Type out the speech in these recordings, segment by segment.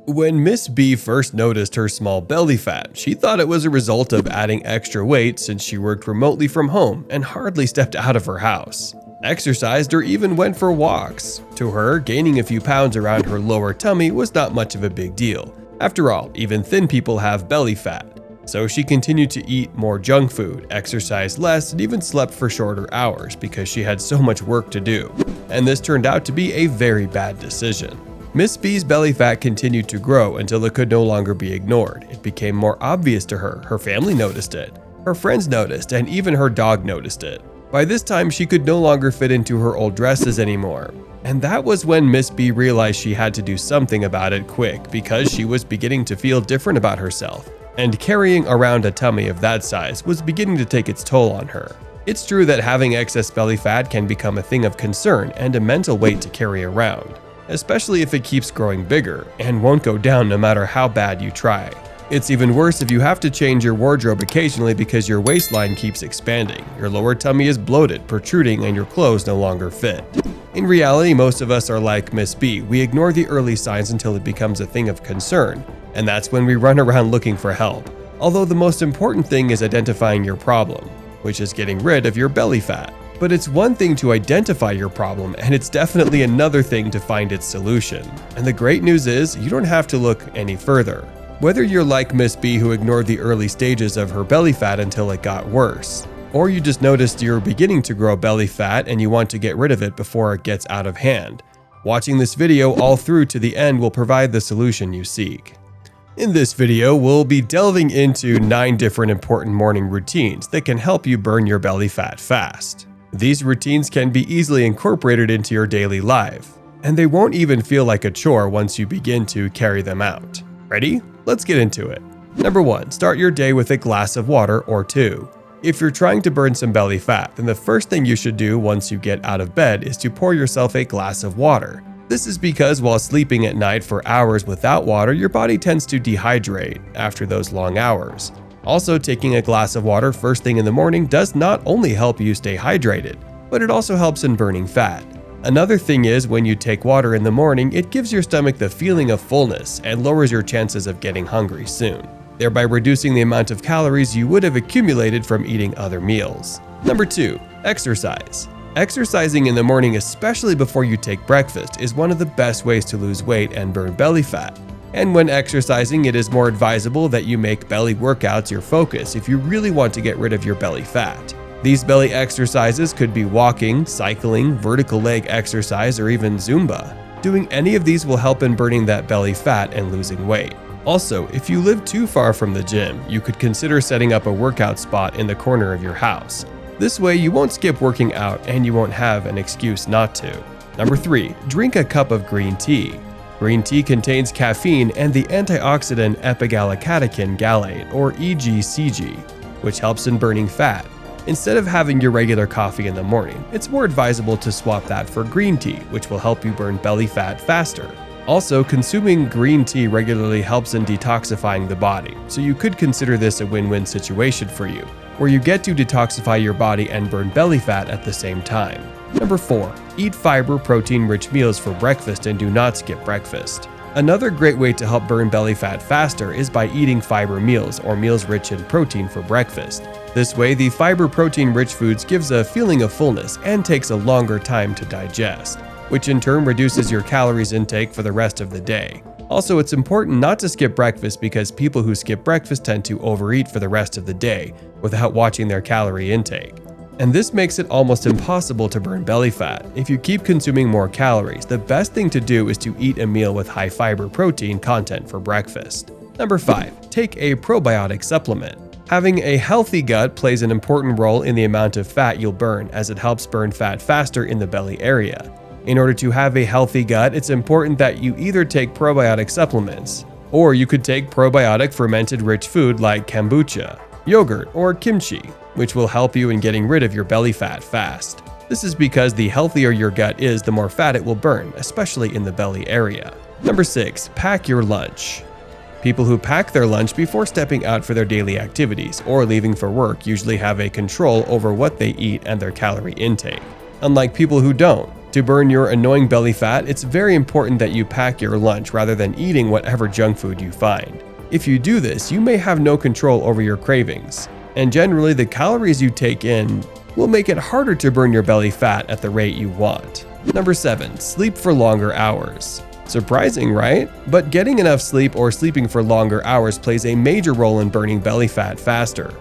When Miss B first noticed her small belly fat, she thought it was a result of adding extra weight since she worked remotely from home and hardly stepped out of her house, exercised, or even went for walks. To her, gaining a few pounds around her lower tummy was not much of a big deal. After all, even thin people have belly fat. So she continued to eat more junk food, exercised less, and even slept for shorter hours because she had so much work to do. And this turned out to be a very bad decision. Miss B's belly fat continued to grow until it could no longer be ignored. It became more obvious to her. Her family noticed it. Her friends noticed, and even her dog noticed it. By this time, she could no longer fit into her old dresses anymore. And that was when Miss B realized she had to do something about it quick because she was beginning to feel different about herself. And carrying around a tummy of that size was beginning to take its toll on her. It's true that having excess belly fat can become a thing of concern and a mental weight to carry around, especially if it keeps growing bigger and won't go down no matter how bad you try. It's even worse if you have to change your wardrobe occasionally because your waistline keeps expanding, your lower tummy is bloated, protruding, and your clothes no longer fit. In reality, most of us are like Miss B. We ignore the early signs until it becomes a thing of concern, and that's when we run around looking for help. Although the most important thing is identifying your problem, which is getting rid of your belly fat. But it's one thing to identify your problem, and it's definitely another thing to find its solution. And the great news is, you don't have to look any further. Whether you're like Miss B who ignored the early stages of her belly fat until it got worse, or you just noticed you're beginning to grow belly fat and you want to get rid of it before it gets out of hand, watching this video all through to the end will provide the solution you seek. In this video, we'll be delving into 9 different important morning routines that can help you burn your belly fat fast. These routines can be easily incorporated into your daily life, and they won't even feel like a chore once you begin to carry them out. Ready? Let's get into it. Number 1. Start your day with a glass of water or 2. If you're trying to burn some belly fat, then the first thing you should do once you get out of bed is to pour yourself a glass of water. This is because while sleeping at night for hours without water, your body tends to dehydrate after those long hours. Also, taking a glass of water first thing in the morning does not only help you stay hydrated, but it also helps in burning fat. Another thing is, when you take water in the morning, it gives your stomach the feeling of fullness and lowers your chances of getting hungry soon, thereby reducing the amount of calories you would have accumulated from eating other meals. Number 2. Exercise. Exercising in the morning, especially before you take breakfast, is one of the best ways to lose weight and burn belly fat. And when exercising, it is more advisable that you make belly workouts your focus if you really want to get rid of your belly fat. These belly exercises could be walking, cycling, vertical leg exercise, or even Zumba. Doing any of these will help in burning that belly fat and losing weight. Also, if you live too far from the gym, you could consider setting up a workout spot in the corner of your house. This way, you won't skip working out and you won't have an excuse not to. Number 3. Drink a cup of green tea. Green tea contains caffeine and the antioxidant epigallocatechin gallate, or EGCG, which helps in burning fat. Instead of having your regular coffee in the morning, it's more advisable to swap that for green tea, which will help you burn belly fat faster. Also, consuming green tea regularly helps in detoxifying the body, so you could consider this a win-win situation for you, where you get to detoxify your body and burn belly fat at the same time. Number 4. Eat fiber, protein-rich meals for breakfast and do not skip breakfast. Another great way to help burn belly fat faster is by eating fiber meals or meals rich in protein for breakfast. This way, the fiber protein-rich foods gives a feeling of fullness and takes a longer time to digest, which in turn reduces your calories intake for the rest of the day. Also, it's important not to skip breakfast because people who skip breakfast tend to overeat for the rest of the day without watching their calorie intake. And this makes it almost impossible to burn belly fat. If you keep consuming more calories, the best thing to do is to eat a meal with high fiber protein content for breakfast. Number 5. Take a probiotic supplement. Having a healthy gut plays an important role in the amount of fat you'll burn, as it helps burn fat faster in the belly area. In order to have a healthy gut, it's important that you either take probiotic supplements, or you could take probiotic fermented rich food like kombucha, yogurt, or kimchi, which will help you in getting rid of your belly fat fast. This is because the healthier your gut is, the more fat it will burn, especially in the belly area. Number 6. Pack your lunch. People who pack their lunch before stepping out for their daily activities or leaving for work usually have a control over what they eat and their calorie intake. Unlike people who don't, To burn your annoying belly fat, it's very important that you pack your lunch rather than eating whatever junk food you find. If you do this, you may have no control over your cravings, and generally the calories you take in will make it harder to burn your belly fat at the rate you want. Number 7. Sleep for longer hours. Surprising, right? But getting enough sleep or sleeping for longer hours plays a major role in burning belly fat faster.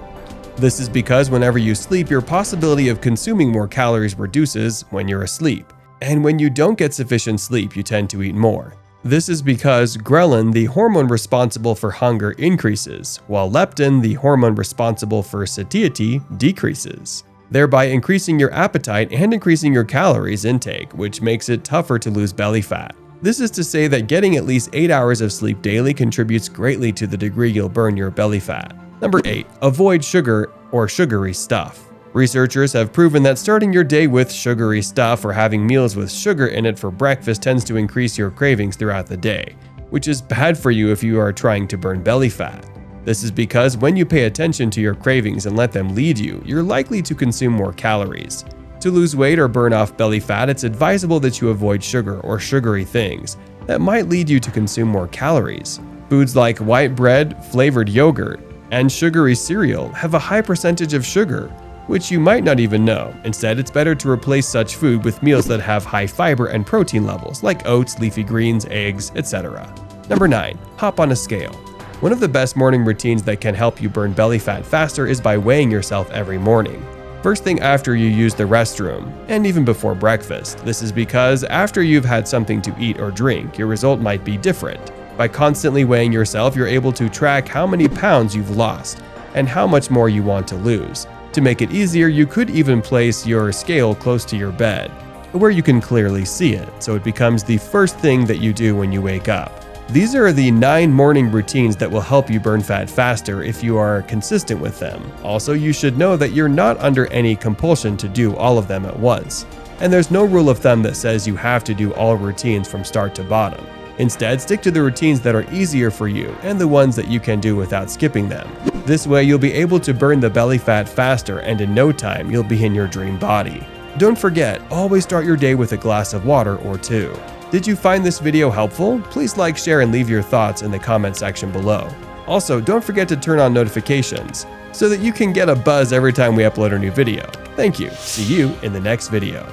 This is because whenever you sleep, your possibility of consuming more calories reduces when you're asleep. And when you don't get sufficient sleep, you tend to eat more. This is because ghrelin, the hormone responsible for hunger, increases, while leptin, the hormone responsible for satiety, decreases, thereby increasing your appetite and increasing your calories intake, which makes it tougher to lose belly fat. This is to say that getting at least 8 hours of sleep daily contributes greatly to the degree you'll burn your belly fat. Number 8. Avoid sugar or sugary stuff. Researchers have proven that starting your day with sugary stuff or having meals with sugar in it for breakfast tends to increase your cravings throughout the day, which is bad for you if you are trying to burn belly fat. This is because when you pay attention to your cravings and let them lead you, you're likely to consume more calories. To lose weight or burn off belly fat, it's advisable that you avoid sugar or sugary things that might lead you to consume more calories. Foods like white bread, flavored yogurt, and sugary cereal have a high percentage of sugar, which you might not even know. Instead, it's better to replace such food with meals that have high fiber and protein levels, like oats, leafy greens, eggs, etc. Number 9. Hop on a scale. One of the best morning routines that can help you burn belly fat faster is by weighing yourself every morning. First thing after you use the restroom, and even before breakfast. This is because after you've had something to eat or drink, your result might be different. By constantly weighing yourself, you're able to track how many pounds you've lost and how much more you want to lose. To make it easier, you could even place your scale close to your bed, where you can clearly see it, so it becomes the first thing that you do when you wake up. These are the 9 morning routines that will help you burn fat faster if you are consistent with them. Also, you should know that you're not under any compulsion to do all of them at once, and there's no rule of thumb that says you have to do all routines from start to bottom. Instead, stick to the routines that are easier for you and the ones that you can do without skipping them. This way, you'll be able to burn the belly fat faster, and in no time, you'll be in your dream body. Don't forget, always start your day with a glass of water or 2. Did you find this video helpful? Please like, share, and leave your thoughts in the comment section below. Also, don't forget to turn on notifications so that you can get a buzz every time we upload a new video. Thank you. See you in the next video.